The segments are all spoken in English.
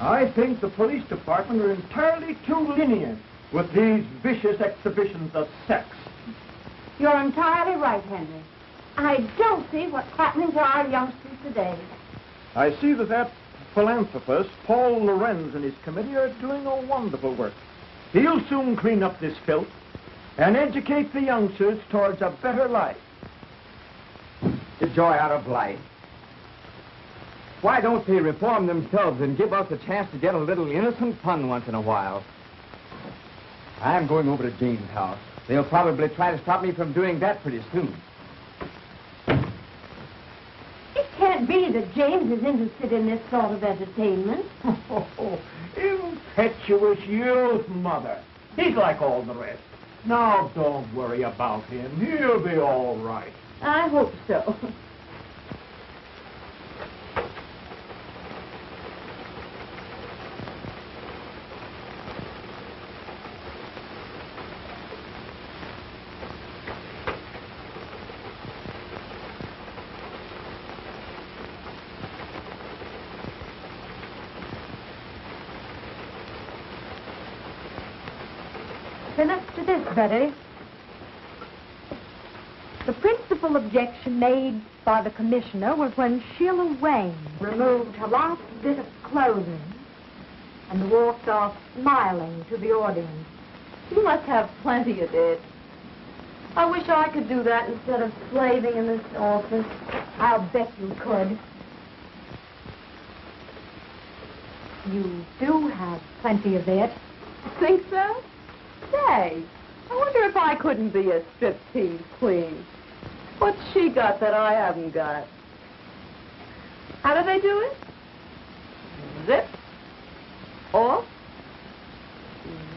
I think the police department are entirely too lenient with these vicious exhibitions of sex. You're entirely right, Henry. I don't see what's happening to our youngsters today. I see that philanthropist, Paul Lorenz, and his committee are doing a wonderful work. He'll soon clean up this filth and educate the youngsters towards a better life. The joy out of life. Why don't they reform themselves and give us a chance to get a little innocent fun once in a while? I'm going over to Jane's house. They'll probably try to stop me from doing that pretty soon. It can't be that James is interested in this sort of entertainment. Oh, impetuous youth, Mother. He's like all the rest. Now, don't worry about him. He'll be all right. I hope so. Then up to this, Betty. The principal objection made by the commissioner was when Sheila Wayne removed her last bit of clothing and walked off smiling to the audience. You must have plenty of it. I wish I could do that instead of slaving in this office. I'll bet you could. You do have plenty of it. Think so? Say, I wonder if I couldn't be a striptease queen. What's she got that I haven't got? How do they do it? Zip. Off.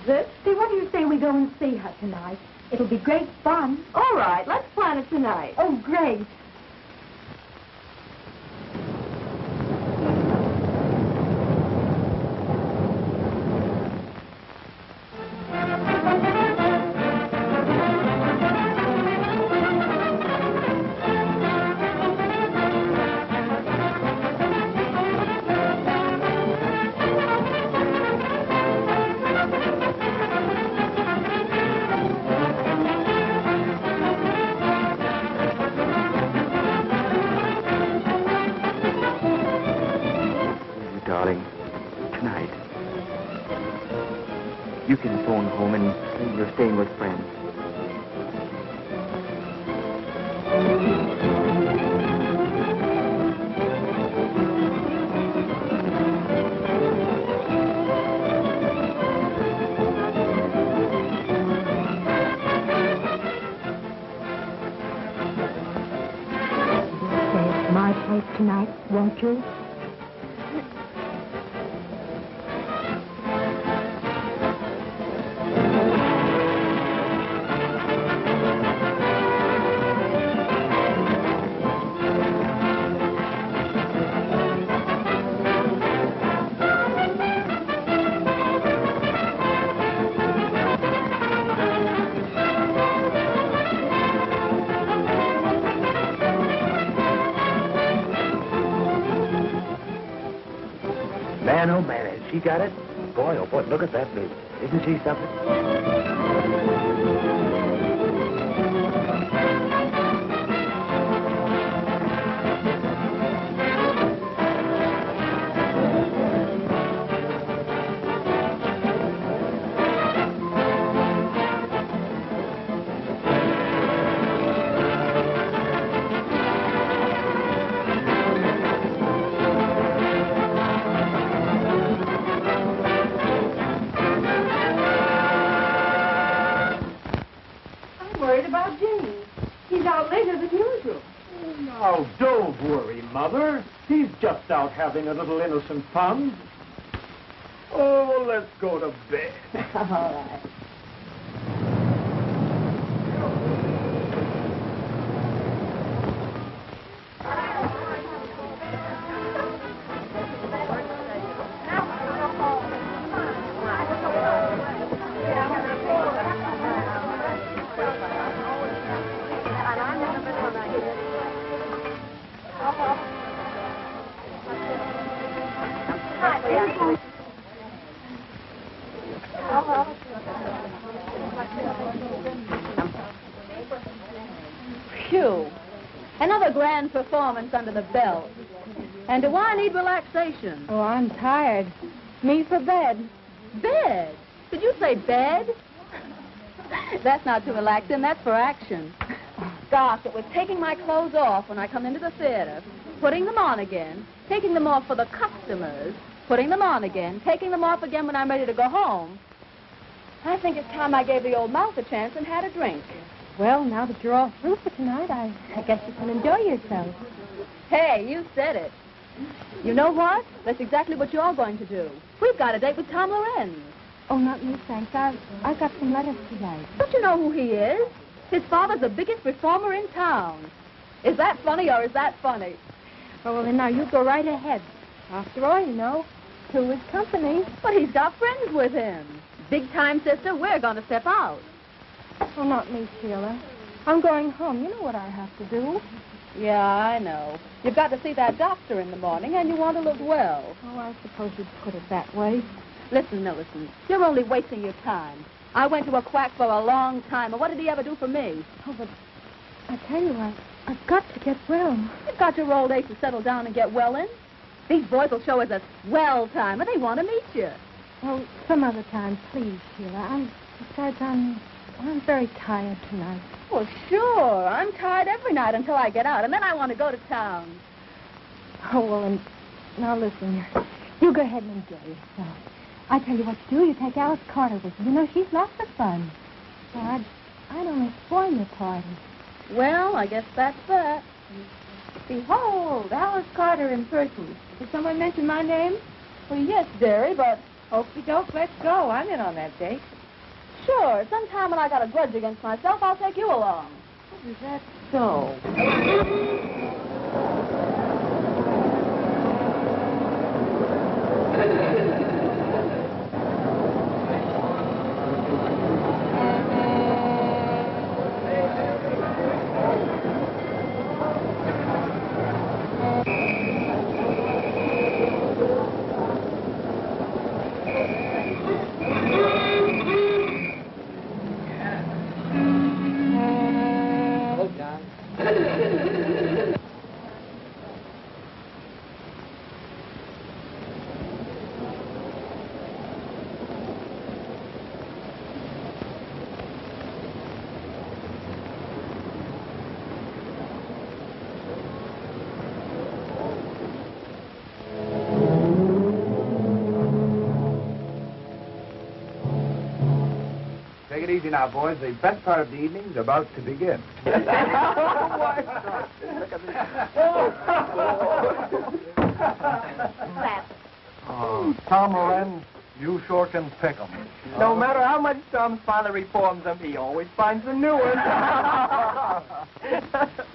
Zip. See, what do you say we go and see her tonight? It'll be great fun. All right, let's plan it tonight. Oh, great. You can phone home and say you're staying with friends. Stay at my place tonight, won't you? Man, oh man, has she got it? Boy, oh boy, look at that baby. Isn't she something? about Jimmy. He's out later than usual. Now, don't worry, Mother. He's just out having a little innocent fun. Oh, let's go to bed. All right. Phew. Another grand performance under the belt. And do I need relaxation? Oh, I'm tired. Me for bed. Bed? Did you say bed? That's not to relax in, that's for action. Gosh, it was taking my clothes off when I come into the theater, putting them on again, taking them off for the customers, putting them on again, taking them off again when I'm ready to go home. I think it's time I gave the old mouth a chance and had a drink. Well, now that you're all through for tonight, I guess you can enjoy yourself. Hey, you said it. You know what? That's exactly what you're going to do. We've got a date with Tom Lorenz. Oh, not me, thanks. I've got some letters to write. Don't you know who he is? His father's the biggest reformer in town. Is that funny or is that funny? Oh, well, then now you go right ahead. After all, you know, two is company. But he's got friends with him. Big time, sister, we're going to step out. Oh, not me, Sheila. I'm going home. You know what I have to do. Yeah, I know. You've got to see that doctor in the morning and you want to look well. Oh, I suppose you'd put it that way. Listen, Millicent, you're only wasting your time. I went to a quack for a long time, and what did he ever do for me? Oh, but I tell you, I've got to get well. You've got your old age to settle down and get well in. These boys will show us a swell time, and they want to meet you. Well, some other time, please, Sheila. Besides, I'm very tired tonight. Well, sure. I'm tired every night until I get out, and then I want to go to town. Oh, well, and now listen, you go ahead and enjoy yourself. I tell you what to do. You take Alice Carter with you. You know, she's lots of fun. Well, I'd only spoil your party. Well, I guess that's that. Behold, Alice Carter in person. Did someone mention my name? Well, yes, dearie, but... Okie doke, let's go. I'm in on that date. Sure, sometime when I got a grudge against myself, I'll take you along. Is that so? Take it easy now, boys. The best part of the evening is about to begin. Look at this. Oh, Tom Lorenz, you sure can pick 'em. No matter how much Tom's father reforms them, he always finds a new one.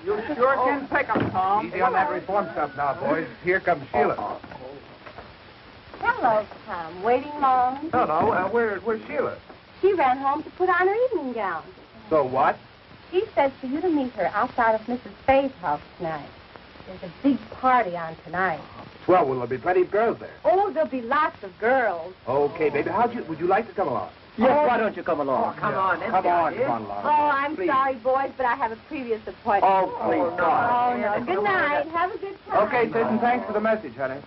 You sure can pick 'em, Tom. Easy on that reform stuff now, boys. Here comes Sheila. Hello, Tom. Waiting long? No, where's Sheila? She ran home to put on her evening gown. So what? She says for you to meet her outside of Mrs. Faye's house tonight. There's a big party on tonight. Swell, will there be plenty of girls there? Oh, there'll be lots of girls. Okay, baby. Would you like to come along? Yes, why don't you come along? Come on, come on, Oh, I'm Please. sorry, boys, but I have a previous appointment. Oh, please, Oh, no. Good night. Have a good time. Okay, sis, and thanks for the message, honey.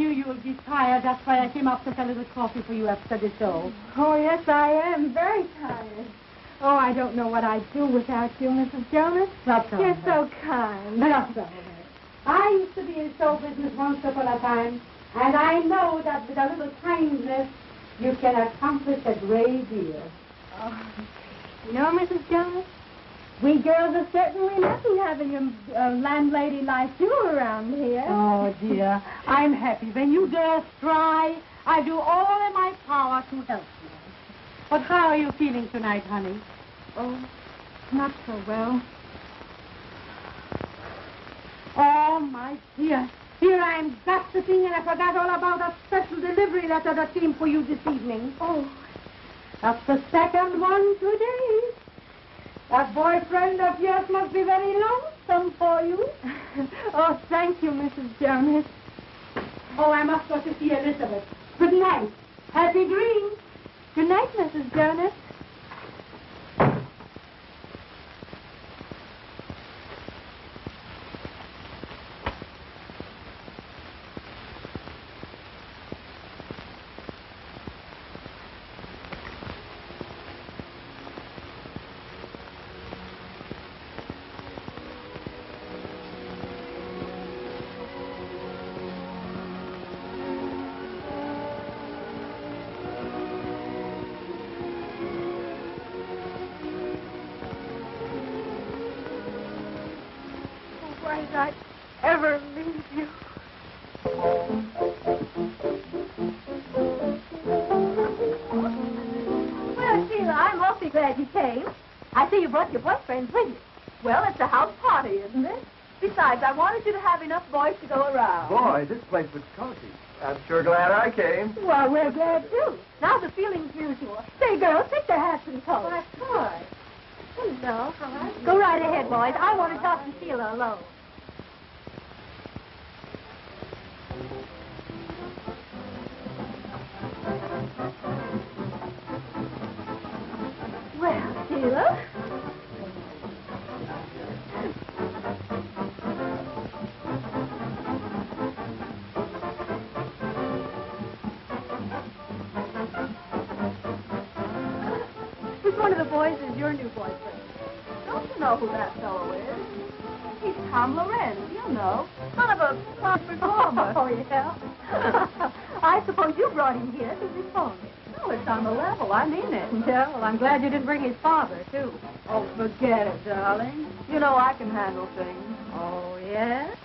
knew you would be tired. That's why I came up to get a little coffee for you after the show. Oh, yes, I am. Very tired. Oh, I don't know what I'd do without you, Mrs. Jonas. That's all You're right. so kind. That's all right. I used to be in show business once upon a time, and I know that with a little kindness, you can accomplish a great deal. Oh, you know, Mrs. Jonas, we girls are certainly lucky having a landlady like you around here. Oh, dear. I'm happy. When you girls try, I do all in my power to help you. But how are you feeling tonight, honey? Oh, not so well. Oh, my dear. Here I am gossiping, and I forgot all about a special delivery letter that came for you this evening. Oh, that's the second one today. That boyfriend of yours must be very lonesome for you. oh, thank you, Mrs. Jonas. Oh, I must go to see Elizabeth. Good night. Happy dreams. Good night, Mrs. Jonas. Why did I ever leave you? Well, Sheila, I'm awfully glad you came. I see you brought your boyfriend with you. Well, it's a house party, isn't it? Besides, I wanted you to have enough boys to go around. Boy, this place was cozy. I'm sure glad I came. Well, we're glad, too. Now the feeling's mutual. Say, girls, take their hats and coats. Well, of course. Hello, how are you? Go right ahead, boys. I want to talk to Sheila alone. Well, Sheila. Which one of the boys is your new boyfriend? Don't you know who that fellow is? He's Tom Lorenz, you know. Son of a pop performer. Oh, yeah? I suppose you brought him here to reform it. Oh, it's on the level. I mean it. Yeah, well, I'm glad you didn't bring his father, too. Oh, forget it, darling. You know I can handle things. Oh, yes?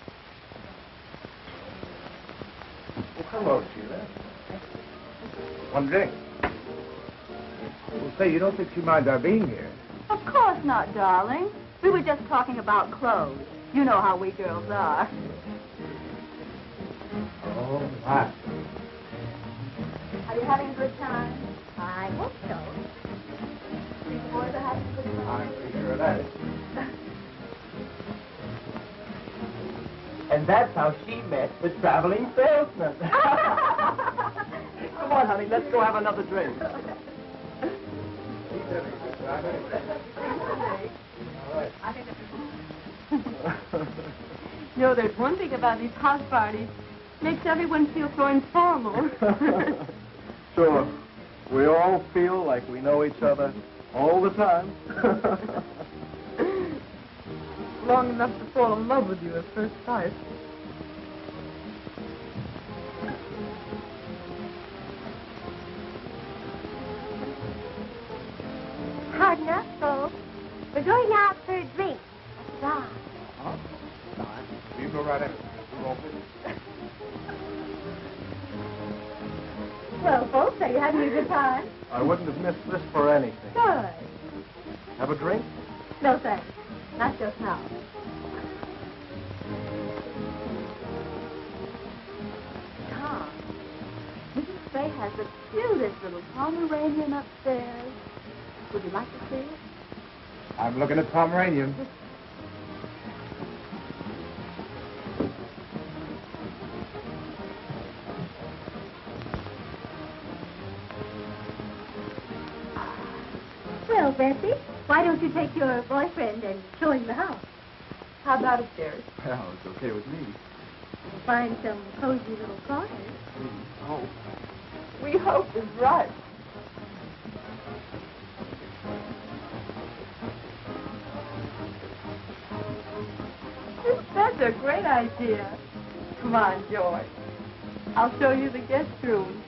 Well, hello, Sheila. One drink. Well, say, you don't think she minds our being here? Of course not, darling. We were just talking about clothes. You know how we girls are. Oh, my. Are you having a good time? I hope so. Think the boys are having a good time? I'm pretty sure of that. And that's how she met the traveling salesman. Come on, honey, let's go have another drink. He's having a good time anyway. All right. I think you know, there's one thing about these house parties. Makes everyone feel so informal. Sure. We all feel like we know each other all the time. Long enough to fall in love with you at first sight. Hard enough, folks. We're going out for a drink. Right. Huh? You go right ahead. We're all busy. Well, folks, are you having a good time? I wouldn't have missed this for anything. Good. Have a drink? No, thanks. Not just now. Tom, Mrs. Fay has the cutest little Pomeranian upstairs. Would you like to see it? I'm looking at Pomeranian. Well, Bessie, why don't you take your boyfriend and show him the house? How about upstairs? Well, it's okay with me. We'll find some cozy little corners. Oh. We hope is right. That's a great idea. Come on, Joy. I'll show you the guest room.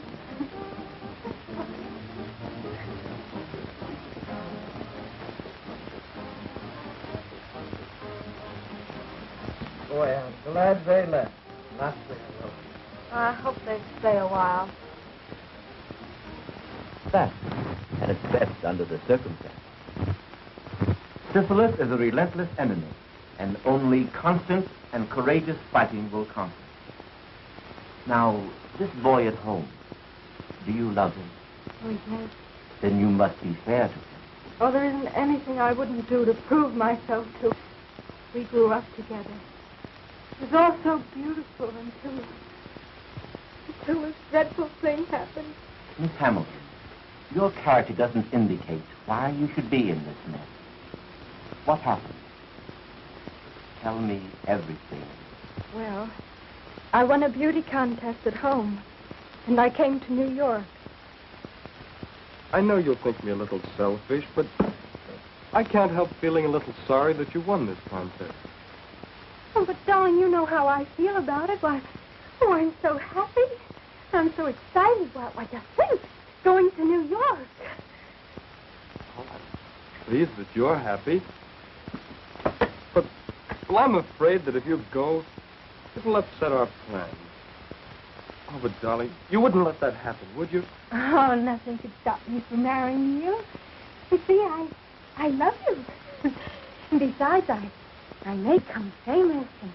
Boy, I'm glad they left. Not there, though. I hope they stay a while. That, at its best under the circumstances. Syphilis is a relentless enemy, and only constant and courageous fighting will conquer. Now, this boy at home, do you love him? Oh, yes. Then you must be fair to him. Oh, there isn't anything I wouldn't do to prove myself to. We grew up together. It was all so beautiful until this dreadful thing happened. Miss Hamilton, your character doesn't indicate why you should be in this mess. What happened? Tell me everything. Well, I won a beauty contest at home, and I came to New York. I know you'll think me a little selfish, but I can't help feeling a little sorry that you won this contest. Oh, but darling, you know how I feel about it. Why, oh, I'm so happy. I'm so excited. Why, just think, going to New York. Oh, I'm pleased that you're happy. But, well, I'm afraid that if you go, it'll upset our plans. Oh, but, darling, you wouldn't let that happen, would you? Oh, nothing could stop me from marrying you. You see, I love you. And besides, I may come famous. And,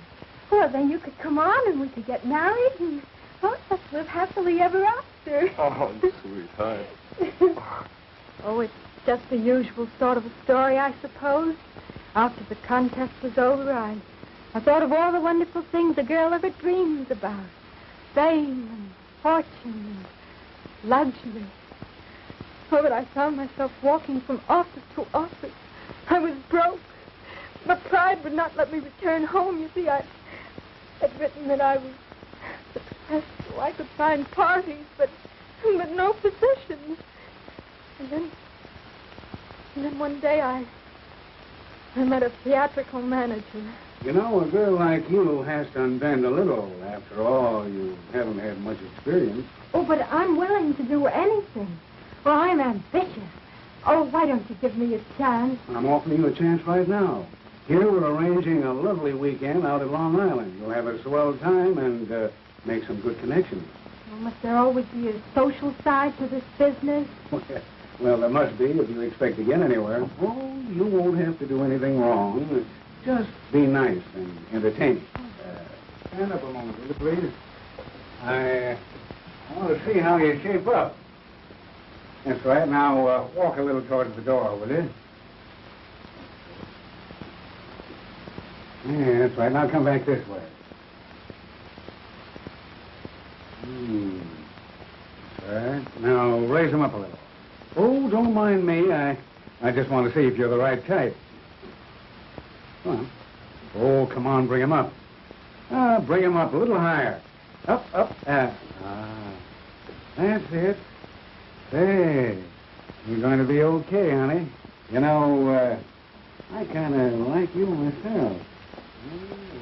well, then you could come on and we could get married and, well, let's live happily ever after. Oh, sweetheart. Oh, it's just the usual sort of a story, I suppose. After the contest was over, I thought of all the wonderful things a girl ever dreams about. Fame and fortune and luxury. Oh, but I found myself walking from office to office. I was broke. My pride would not let me return home. You see, I'd written that I was successful. I could find parties, but no positions. And then one day I met a theatrical manager. You know, a girl like you has to unbend a little. After all, you haven't had much experience. Oh, but I'm willing to do anything. Well, I'm ambitious. Oh, why don't you give me a chance? I'm offering you a chance right now. Here we're arranging a lovely weekend out at Long Island. You'll have a swell time and make some good connections. Well, must there always be a social side to this business? Well, there must be if you expect to get anywhere. Oh, you won't have to do anything wrong. Just be nice and entertaining. Stand up a moment, will you, please? I want to see how you shape up. That's right. Now, walk a little towards the door, will you? Yeah, that's right. Now come back this way. Right. Now, raise them up a little. Oh, don't mind me. I just want to see if you're the right type. Come on. Oh, come on, bring him up. Bring him up a little higher. Up. That's it. Say, you're going to be okay, honey. You know, I kind of like you myself.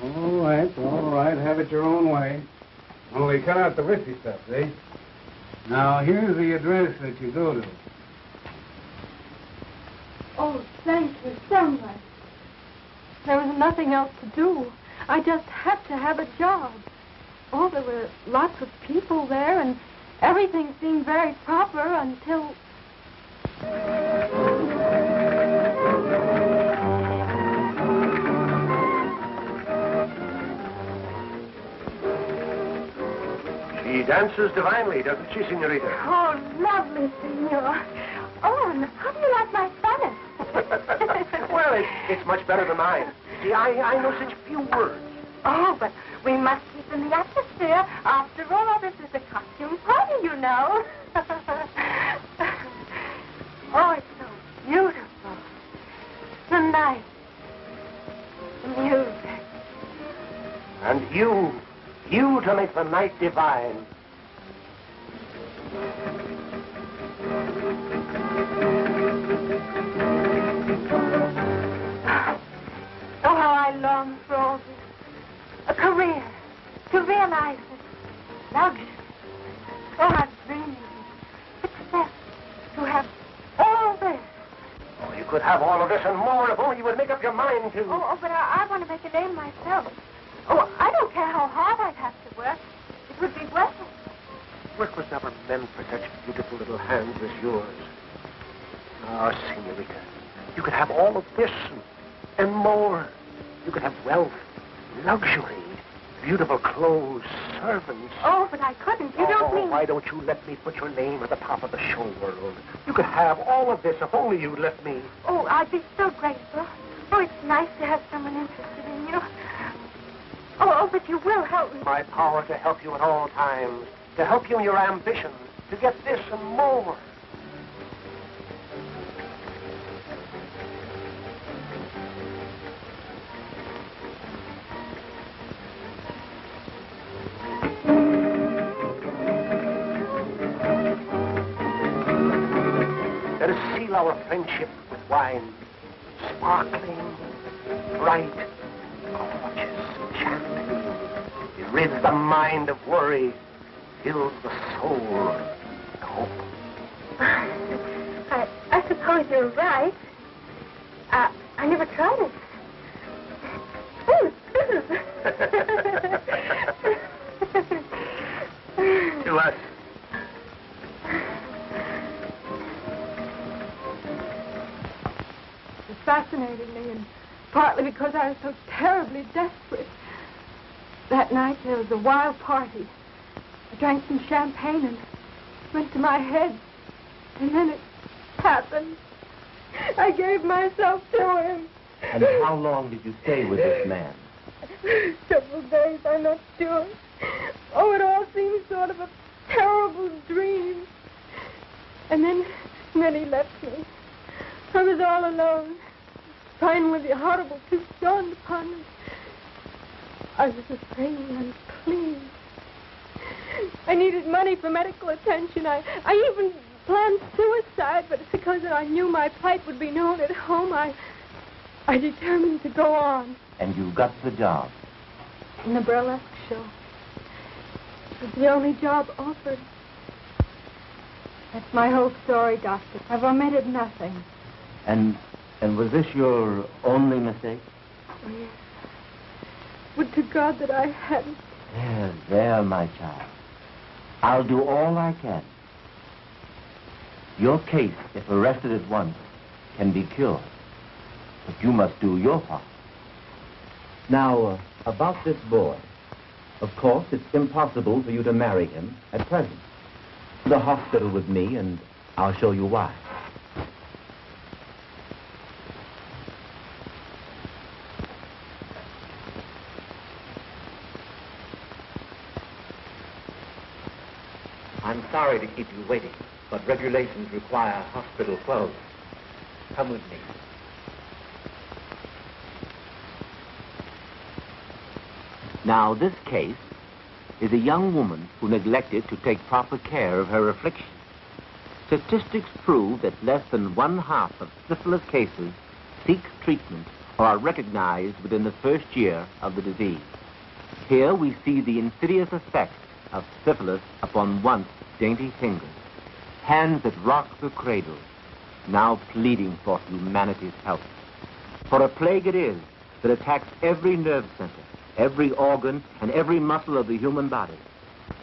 All right. Have it your own way. Only cut out the risky stuff, see? Now, here's the address that you go to. Oh, thank you so much. There was nothing else to do. I just had to have a job. Oh, there were lots of people there, and everything seemed very proper until... She dances divinely, doesn't she, Senorita? Oh, lovely, senor. Oh, and how do you like my Spanish? Well, it's much better than mine. See, I know such few words. Oh, but we must keep in the atmosphere. After all, this is a costume party, you know. Oh, it's so beautiful. The night. The music. And you, You to make the night divine. Oh, how I long for all this. A career. To realize it. Luxury. Oh, how dreaming. Success. To have all this. Oh, you could have all of this and more if only you would make up your mind to. Oh, but I want to make a name myself. Oh, I don't care how hard I'd have to work. It would be worth it. Work was never meant for such beautiful little hands as yours. Ah, senorita, you could have all of this and more. You could have wealth, luxury, beautiful clothes, servants. Oh, but I couldn't. You don't mean... Why don't you let me put your name at the top of the show world? You could have all of this if only you'd let me. Oh, I'd be so grateful. Oh, it's nice to have someone interested in you. Oh, but you will help me. My power to help you at all times, to help you in your ambition, to get this and more. Let us seal our friendship with wine, sparkling, bright, gorgeous, enchanting. It rids the mind of worry, fills the soul with hope. I suppose you're right. I never tried it. To us. It fascinated me, and partly because I was so terribly desperate. That night there was a wild party. I drank some champagne and it went to my head. And then it happened. I gave myself to him. And how long did you stay with this man? Several days, I'm not sure. Oh, it all seemed sort of a terrible dream. And then he left me. I was all alone. Finally, the horrible truth dawned upon me. I was afraid and unclean. I needed money for medical attention. I even planned suicide, but it's because I knew my plight would be known at home. I determined to go on. And you got the job? In the burlesque show. It was the only job offered. That's my whole story, Doctor. I've omitted nothing. And was this your only mistake? Oh, yes. Would to God that I hadn't. There, my child. I'll do all I can. Your case, if arrested at once, can be cured. But you must do your part. Now, about this boy. Of course, it's impossible for you to marry him at present. The hospital with me, and I'll show you why. I'm sorry to keep you waiting, but regulations require hospital clothes. Come with me. Now, this case is a young woman who neglected to take proper care of her affliction. Statistics prove that less than 1/2 of syphilis cases seek treatment or are recognized within the first year of the disease. Here we see the insidious effect of syphilis upon once dainty fingers, hands that rock the cradle, now pleading for humanity's help. For a plague it is that attacks every nerve center, every organ, and every muscle of the human body.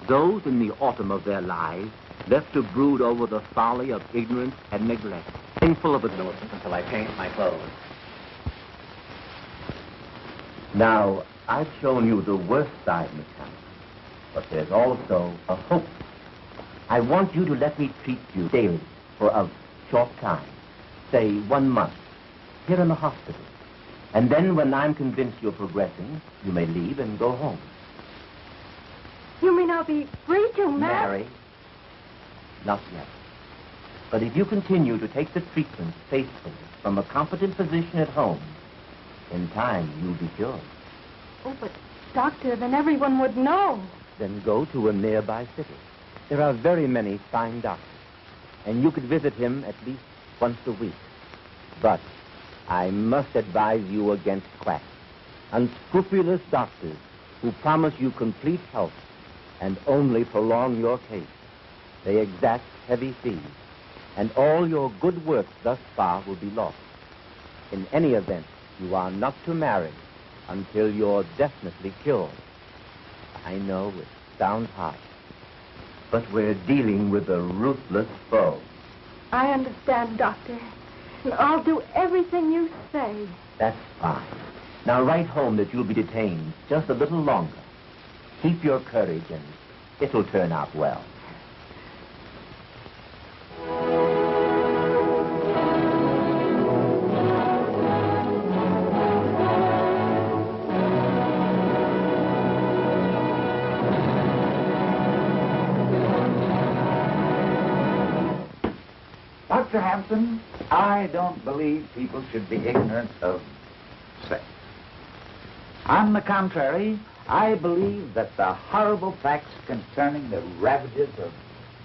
Those in the autumn of their lives left to brood over the folly of ignorance and neglect, painful of innocence Until I change my clothes. Now, I've shown you the worst side, Miss Hammond, but there's also a hope. I want you to let me treat you daily for a short time, say 1 month, here in the hospital. And then when I'm convinced you're progressing, you may leave and go home. You mean I'll be free to marry? Marry? Not yet. But if you continue to take the treatment faithfully from a competent physician at home, in time you'll be cured. Oh, but Doctor, then everyone would know. Then go to a nearby city. There are very many fine doctors, and you could visit him at least once a week. But I must advise you against quacks, unscrupulous doctors who promise you complete health and only prolong your case. They exact heavy fees, and all your good work thus far will be lost. In any event, you are not to marry until you're definitely cured. I know it sounds harsh, but we're dealing with a ruthless foe. I understand, Doctor. And I'll do everything you say. That's fine. Now write home that you'll be detained just a little longer. Keep your courage and it'll turn out well. Dr. Hampton, I don't believe people should be ignorant of sex. On the contrary, I believe that the horrible facts concerning the ravages of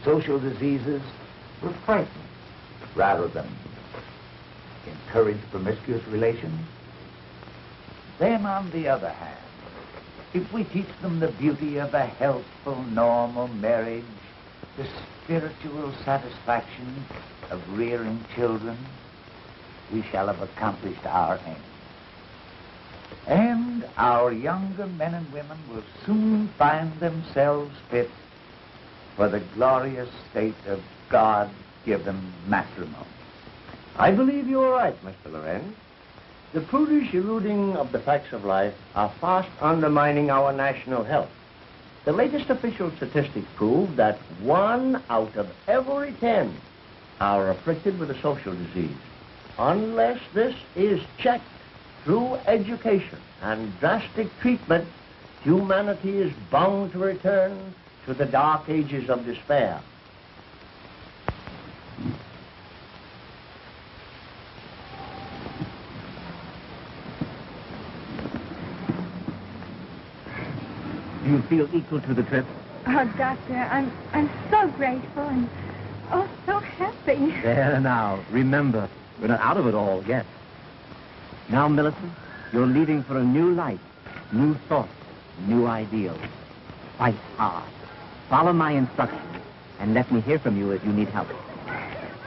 social diseases will frighten rather than encourage promiscuous relations. Then, on the other hand, if we teach them the beauty of a healthful, normal marriage, the spiritual satisfaction of rearing children, we shall have accomplished our aim. And our younger men and women will soon find themselves fit for the glorious state of God-given matrimony. I believe you are right, Mr. Lorenz. The prudish eluding of the facts of life are fast undermining our national health. The latest official statistics prove that 1 out of every 10 are afflicted with a social disease. Unless this is checked through education and drastic treatment, humanity is bound to return to the dark ages of despair. Do you feel equal to the trip? Oh, Doctor, I'm so grateful and so happy. There now. Remember, we're not out of it all yet. Now, Millicent, you're leaving for a new life, new thoughts, new ideals. Fight hard. Follow my instructions, and let me hear from you if you need help.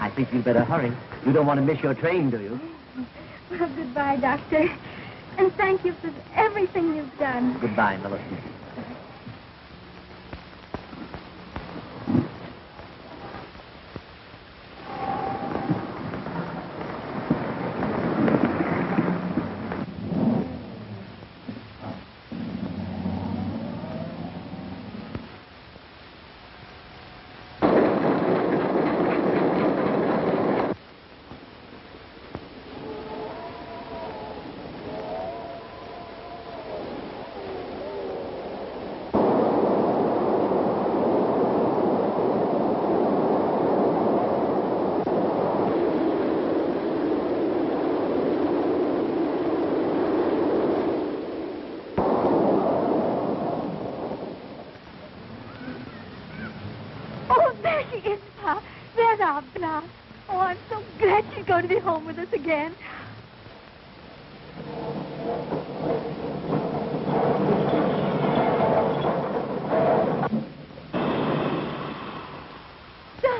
I think you'd better hurry. You don't want to miss your train, do you? Well, goodbye, Doctor. And thank you for everything you've done. Goodbye, Millicent. Oh, I'm so glad she's going to be home with us again.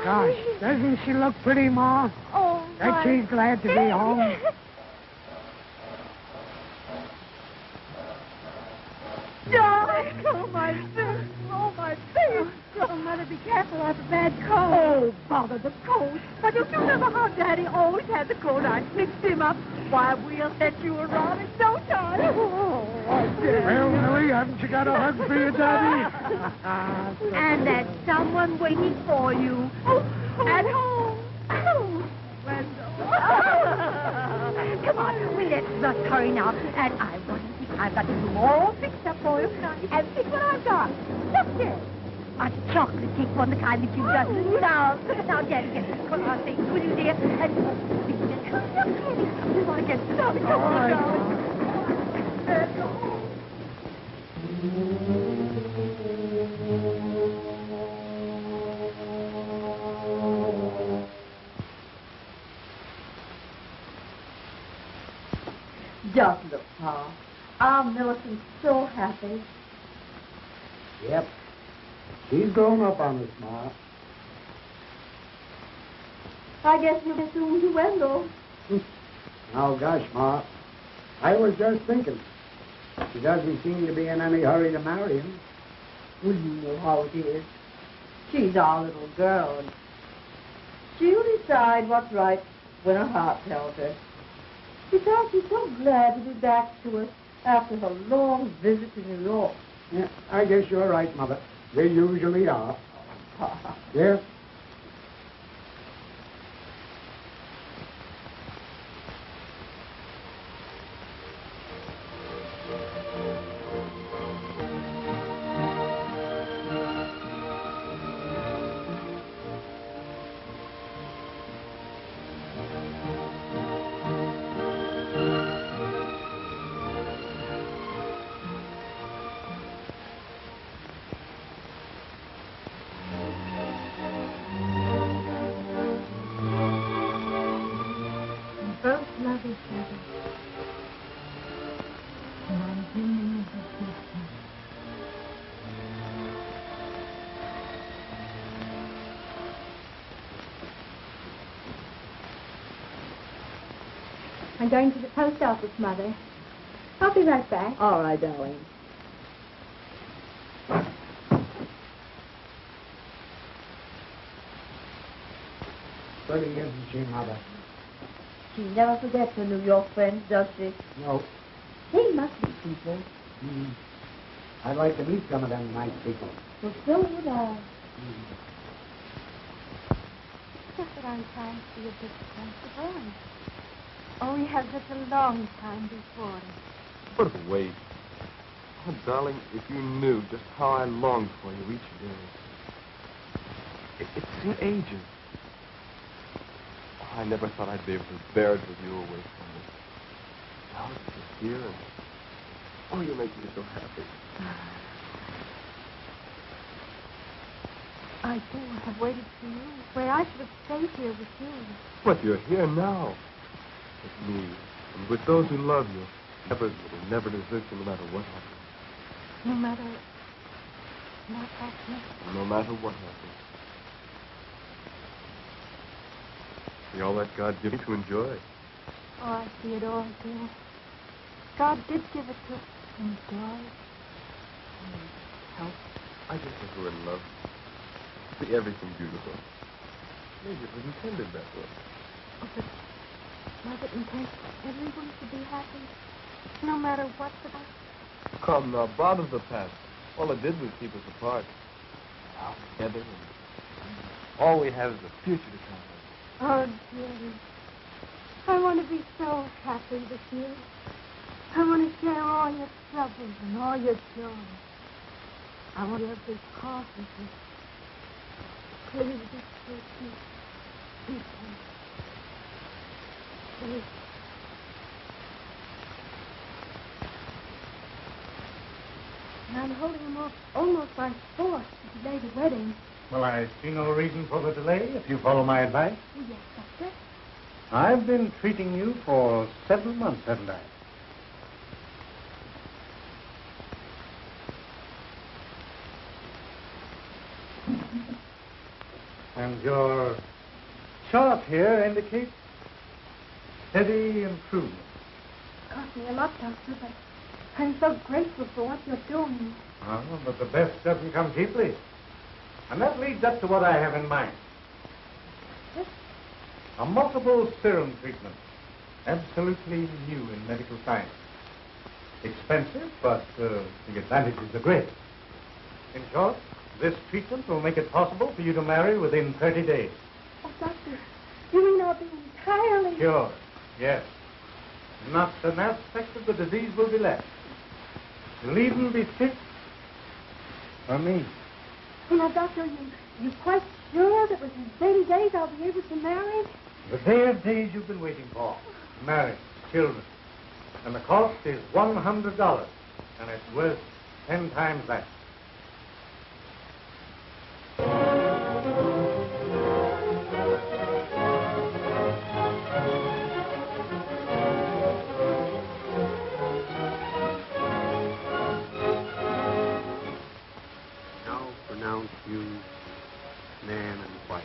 Gosh, doesn't she look pretty, Ma? Oh, Bet she's glad to be home. Darling, oh, my face. Oh, my face. Oh, Mother, be careful. I have a bad cold. Oh, bother the cold. But don't you remember how Daddy always had the cold? I fixed him up. Why, we'll set you around in no time. Oh, Well, Millie, haven't you got a hug for your daddy? And there's someone waiting for you. At home. Come on, let's hurry now. And I've got the room all fixed up for you. And see what I've got. Look here. A chocolate cake, one the kind that you've done. Now, Daddy, get this. Come on, things, will you, dear? And you want to get started. Come on, darling. Just look, Pa. Our Millicent's so happy. Yep. She's grown up on us, Ma. I guess you'll be soon to Wendell. Oh, gosh, Ma. I was just thinking. She doesn't seem to be in any hurry to marry him. Well, you know how it is. She's our little girl, and she'll decide what's right when her heart tells her. Besides, she's so glad to be back to us after her long visit to New York. Yeah, I guess you're right, Mother. They usually are. Yes? I'm going to the post office, Mother. I'll be right back. All right, darling. Pretty, isn't she, Mother? She never forgets her New York friends, does she? No. They must be people. I'd like to meet some of them nice people. Well, so would I. Just that I'm trying to be a bit sensible. Oh, we have such a long time before us. What a waste. Oh, darling, if you knew just how I longed for you each day. It seemed ages. Oh, I never thought I'd be able to bear it with you away from me. Now it's just here, and oh, you make me so happy. I do have waited for you, where I should have stayed here with you. But you're here now. With me, and with those who love you. Never desert you no matter what happens. No matter what happens. No matter what happens. See all that God gave me to enjoy. Oh, I see it all, dear. God did give it to us to enjoy. Help. I just think we're in love. See everything beautiful. Maybe it was intended that way. Oh, but Mother intends everyone to be happy, no matter what's about. Come now, bother the past. All it did was keep us apart. Now together, and all we have is the future to come. Oh, dearie, I want to be so happy with you. I want to share all your troubles and all your joy. I want every heart with you. Please be patient. Be patient. Please. And I'm holding him off almost by force to delay the wedding. Well, I see no reason for the delay, if you follow my advice. Oh, yes, Doctor. I've been treating you for 7 months, haven't I? And your chart here indicates steady improvement. It cost me a lot, Doctor, but I'm so grateful for what you're doing. Oh, but the best doesn't come cheaply. And that leads up to what I have in mind. Yes? A multiple serum treatment. Absolutely new in medical science. Expensive, but the advantages are great. In short, this treatment will make it possible for you to marry within 30 days. Oh, Doctor, you mean I'll be entirely... Sure, yes. Not an aspect of the disease will be left. You'll even be fit for me. Oh, now, Doctor, you quite sure that within 30 days I'll be able to marry? The day of days you've been waiting for. Marriage, children. And the cost is $100. And it's worth 10 times that. Now pronounce you man and wife.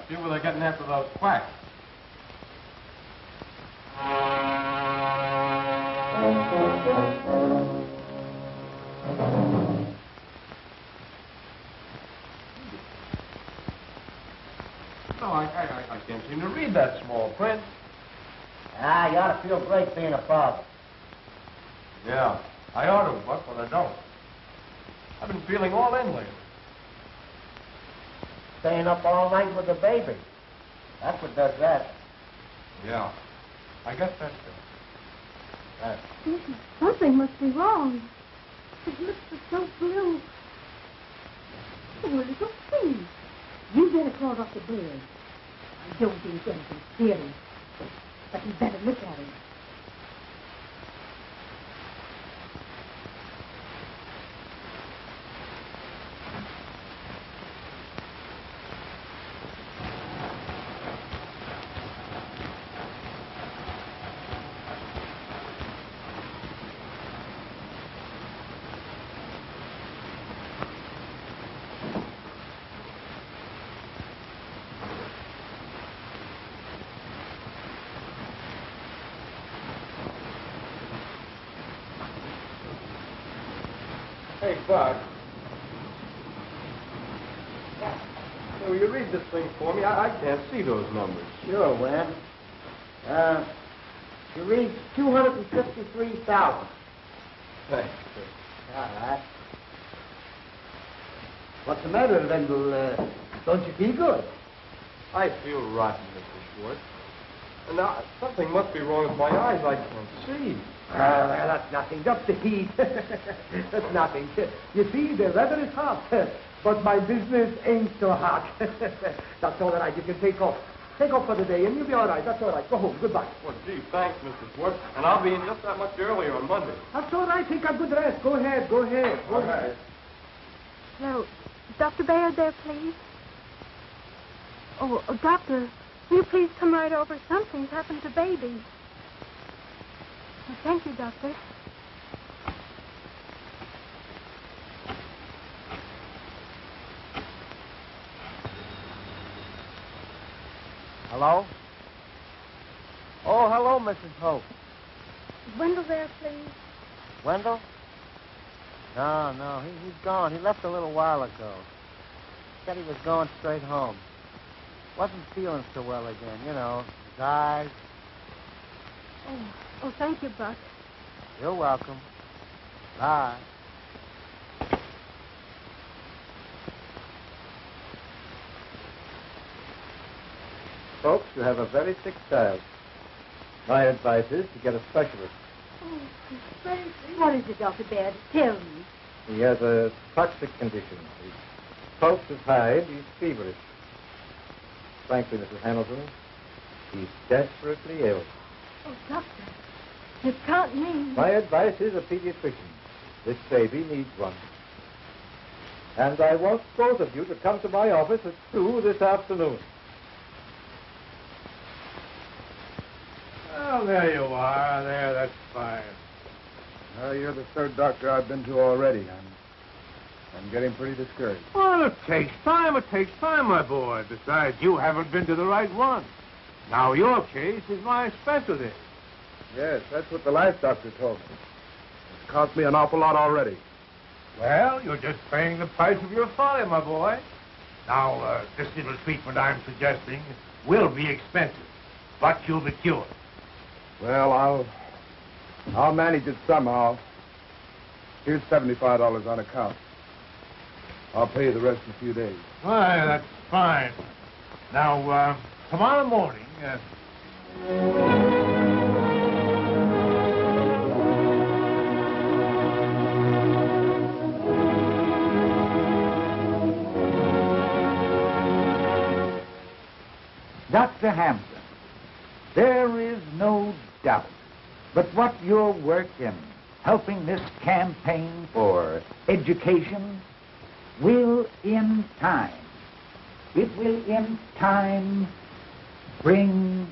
See where they're getting after those quacks. No, I can't seem to read that small print. Ah, you ought to feel great being a father. Yeah, I ought to, Buck, but I don't. I've been feeling all in lately. Staying up all night with the baby. That's what does that. Yeah, I guess that's it. Something must be wrong. His lips are so blue. Oh, little please. You better crawl off the bed. I don't think anything serious. But you better look at him. Hey, Buck. Will you read this thing for me? I can't see those numbers. Sure, Wen. You read 253,000. Thanks. All right. What's the matter, Wendell? Don't you feel good? I feel rotten, Mr. Schwartz. And now, something must be wrong with my eyes. I can't see. That's nothing. Just the heat. That's nothing. You see, the weather is hot, but my business ain't so hot. That's all right. You can take off. Take off for the day, and you'll be all right. That's all right. Go home. Goodbye. Well, gee, thanks, Mr. Schwartz. And I'll be in just that much earlier on Monday. That's all right. Take a good rest. Go ahead. Go ahead. Go ahead. No. Dr. Baird there, please. Oh, Doctor, will you please come right over? Something's happened to baby. Oh, thank you, Doctor. Hello? Oh, hello, Mrs. Hope. Is Wendell there, please? Wendell? No, he's gone. He left a little while ago. Said he was going straight home. Wasn't feeling so well again, you know, his eyes. Oh, thank you, Buck. You're welcome. Bye. Folks, you have a very sick child. My advice is to get a specialist. Oh, what is it, Dr. Baird? Tell me. He has a toxic condition. His pulse is high, he's feverish. Frankly, Mrs. Hamilton, he's desperately ill. Oh, Doctor, you can't mean... My advice is a pediatrician. This baby needs one. And I want both of you to come to my office at 2 this afternoon. Well, there you are. There, that's fine. You're the third doctor I've been to already. I'm getting pretty discouraged. Well, it takes time, my boy. Besides, you haven't been to the right one. Now, your case is my specialty. Yes, that's what the life doctor told me. It's cost me an awful lot already. Well, you're just paying the price of your folly, my boy. Now, this little treatment I'm suggesting will be expensive, but you'll be cured. Well, I'll manage it somehow. Here's $75 on account. I'll pay you the rest in a few days. Why, that's fine. Now, tomorrow morning... Dr. Hampton, there is no doubt but what your work in helping this campaign for education will in time, bring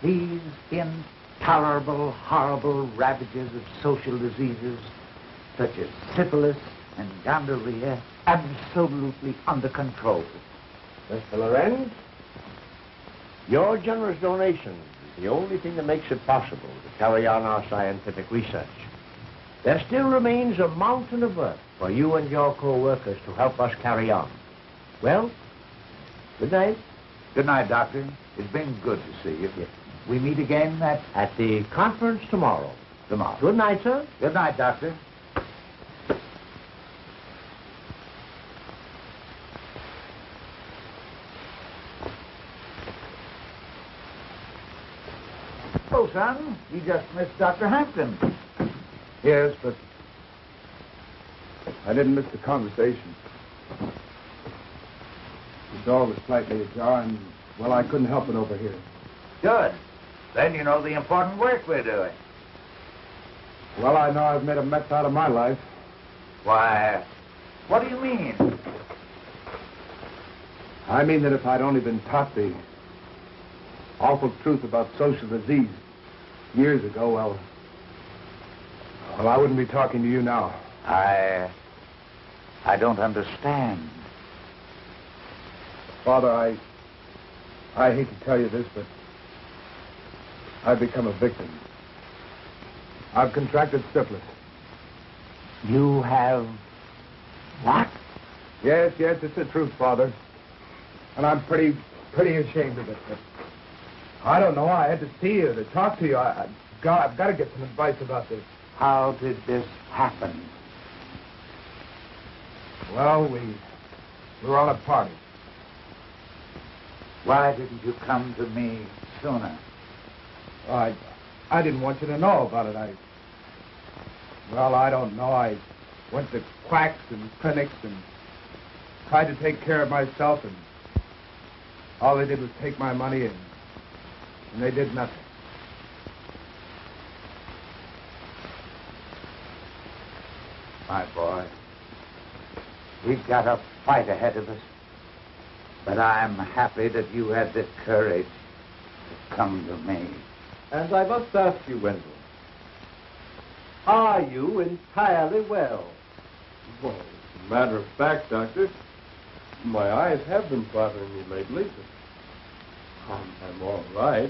these intolerable, horrible ravages of social diseases such as syphilis and gonorrhea absolutely under control. Mr. Lorenz, your generous donation is the only thing that makes it possible to carry on our scientific research. There still remains a mountain of work for you and your co-workers to help us carry on. Well, good night. Good night, Doctor. It's been good to see you. Yes. We meet again at the conference tomorrow. Tomorrow. Good night, sir. Good night, Doctor. Oh, son, you just missed Dr. Hampton. Yes, but I didn't miss the conversation. The door was slightly ajar, and, well, I couldn't help it over here. Good. Then you know the important work we're doing. Well, I know I've made a mess out of my life. Why, what do you mean? I mean that if I'd only been taught the awful truth about social disease years ago, well, I wouldn't be talking to you now. I don't understand. Father, I hate to tell you this, but I've become a victim. I've contracted syphilis. You have what? Yes, it's the truth, Father. And I'm pretty ashamed of it. But I don't know. I had to see you, to talk to you. I've got to get some advice about this. How did this happen? Well, we were on a party. Why didn't you come to me sooner? I didn't want you to know about it. I don't know. I went to quacks and clinics and tried to take care of myself, and all they did was take my money, and they did nothing. My boy, we've got a fight ahead of us. But I'm happy that you had the courage to come to me. And I must ask you, Wendell, are you entirely well? Well, as a matter of fact, Doctor, my eyes have been bothering me lately, but I'm all right.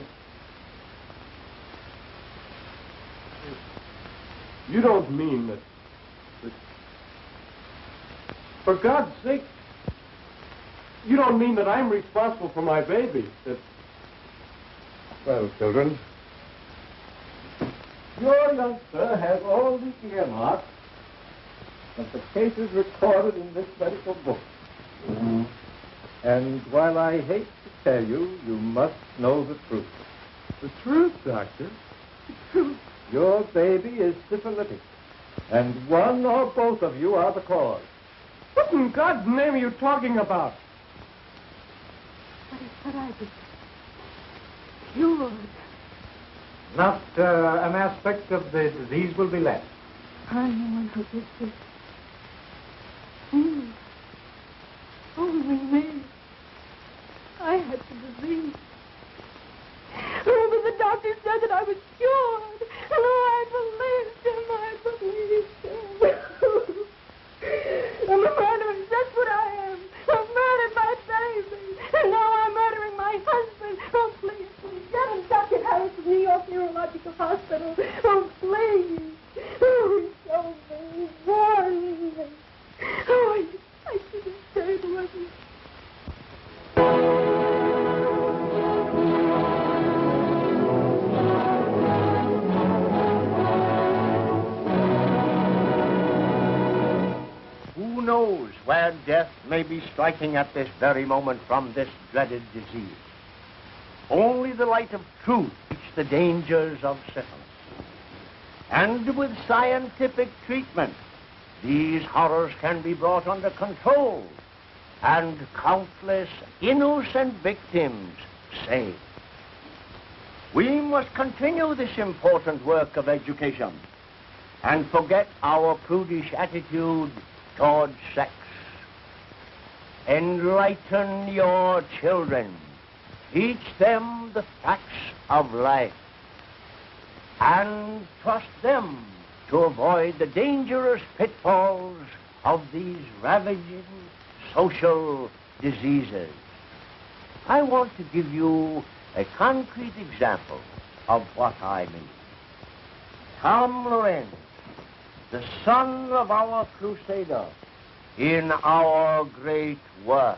You don't mean that... For God's sake, you don't mean that I'm responsible for my baby? Well, children, Your youngster has all the earmarks of the cases recorded in this medical book. Mm-hmm. And while I hate to tell you, you must know the truth. The truth, Doctor? The truth. Your baby is syphilitic, and one or both of you are the cause. What in God's name are you talking about? But I was cured. Not an aspect of the disease will be left. I'm the one who did this. Me. Only me. I had the disease. Remember, the doctor said that I was cured. And I believed him. I believed him. I'm a murderer. That's what I am. I've murdered my baby. And now I'm murdering my husband. Oh, please, please. knows where death may be striking at this very moment from this dreaded disease? Only the light of truth teaches the dangers of syphilis. And with scientific treatment, these horrors can be brought under control and countless innocent victims saved. We must continue this important work of education and forget our prudish attitude towards sex. Enlighten your children. Teach them the facts of life. And trust them to avoid the dangerous pitfalls of these ravaging social diseases. I want to give you a concrete example of what I mean. Tom Lorenz, the son of our crusader in our great work.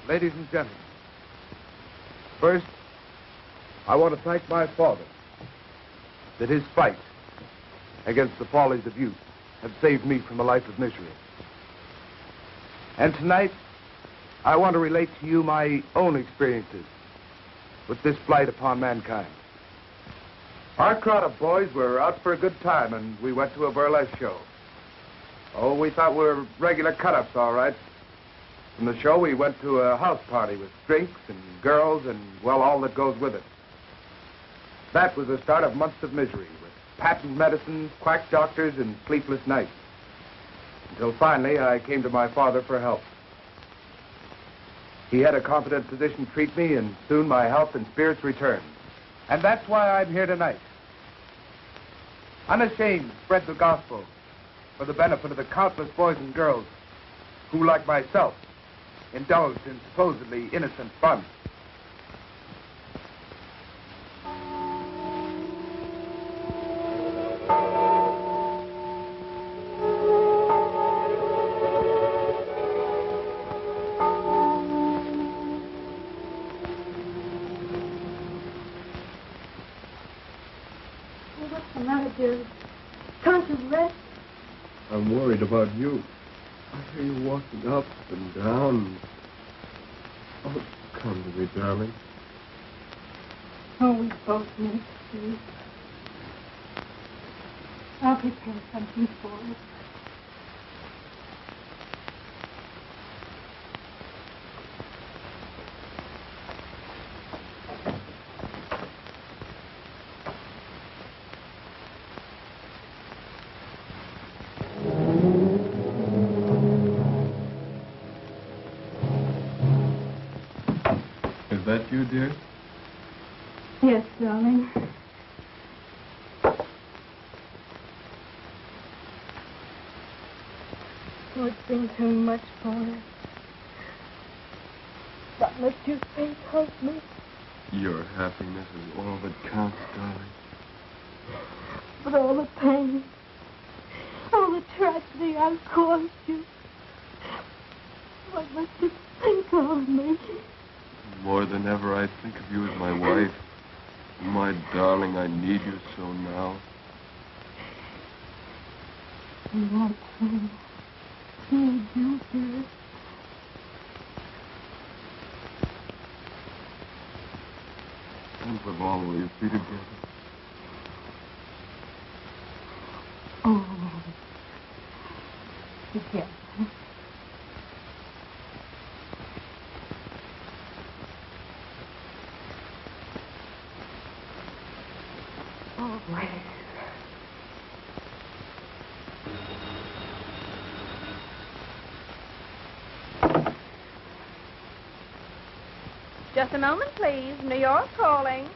Ladies and gentlemen, first, I want to thank my father that his fight against the follies of youth have saved me from a life of misery. And tonight, I want to relate to you my own experiences with this blight upon mankind. Our crowd of boys were out for a good time, and we went to a burlesque show. Oh, we thought we were regular cut-ups, all right. From the show, we went to a house party with drinks and girls and, well, all that goes with it. That was the start of months of misery, with patent medicines, quack doctors, and sleepless nights. Until finally, I came to my father for help. He had a competent physician treat me, and soon my health and spirits returned. And that's why I'm here tonight. Unashamed, spread the gospel for the benefit of the countless boys and girls who, like myself, indulged in supposedly innocent fun. What's the matter, dear? Can't you rest? I'm worried about you. I hear you walking up and down. Oh, come to me, darling. Oh, we both need sleep. I'll prepare something for us. Is that you, dear? Yes, darling. Oh, it's been too much for us. But must you think of me? Your happiness is all that counts, darling. But all the pain, all the tragedy I've caused you. What must you think of me? More than ever, I think of you as my wife. My darling, I need you so now. And I need you, dear. And we'll always be together. Oh, together. Always. Just a moment, please. New York calling.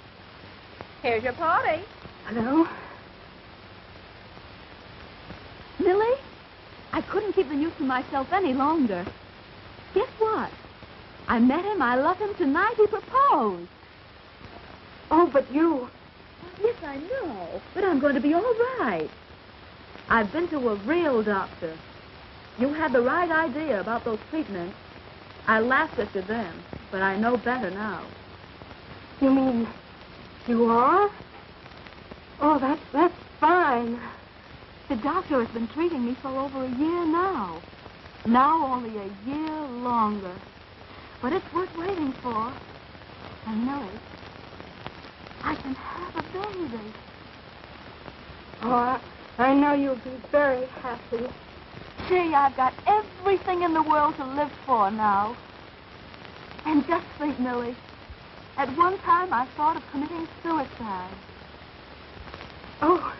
Here's your party. Hello? Millie? I couldn't keep the news to myself any longer. Guess what? I met him. I love him tonight. He proposed. Oh, but you... Yes, I know. But I'm going to be all right. I've been to a real doctor. You had the right idea about those treatments. I laughed at you then, but I know better now. You mean you are? Oh, that's fine. The doctor has been treating me for over a year now. Now only a year longer. But it's worth waiting for. And Millie, I can have a baby. Oh, I know you'll be very happy. Gee, I've got everything in the world to live for now. And just think, Millie, at one time I thought of committing suicide. Oh.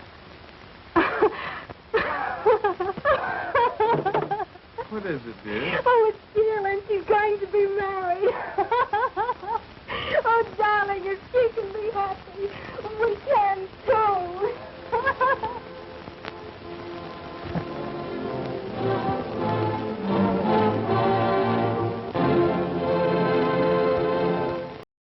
What is it, dear? Oh, it's Jill, and she's going to be married. Oh,